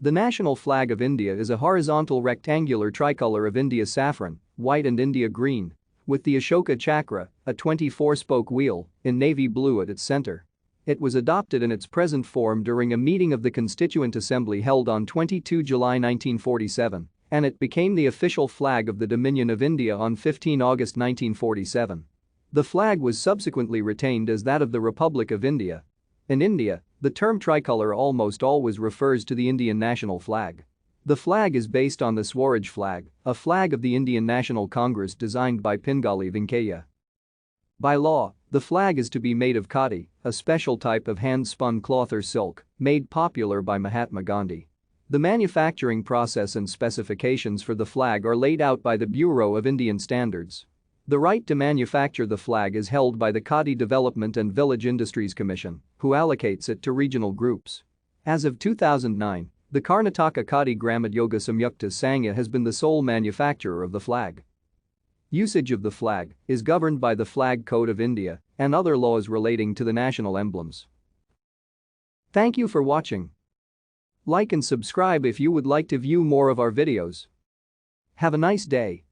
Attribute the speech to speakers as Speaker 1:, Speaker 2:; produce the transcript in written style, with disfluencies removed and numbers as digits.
Speaker 1: The national flag of India is a horizontal rectangular tricolour of India saffron, white and India green, with the Ashoka Chakra, a 24-spoke wheel, in navy blue at its centre. It was adopted in its present form during a meeting of the Constituent Assembly held on 22 July 1947, and it became the official flag of the Dominion of India on 15 August 1947. The flag was subsequently retained as that of the Republic of India. In India, the term tricolour almost always refers to the Indian national flag. The flag is based on the Swaraj flag, a flag of the Indian National Congress designed by Pingali Venkayya. By law, the flag is to be made of khadi, a special type of hand-spun cloth or silk, made popular by Mahatma Gandhi. The manufacturing process and specifications for the flag are laid out by the Bureau of Indian Standards. The right to manufacture the flag is held by the Khadi Development and Village Industries Commission, who allocates it to regional groups. As of 2009, the Karnataka Khadi Gramadyoga Samyukta Sangha has been the sole manufacturer of the flag. Usage of the flag is governed by the Flag Code of India and other laws relating to the national emblems. Thank you for watching. Like and subscribe if you would like to view more of our videos. Have a nice day.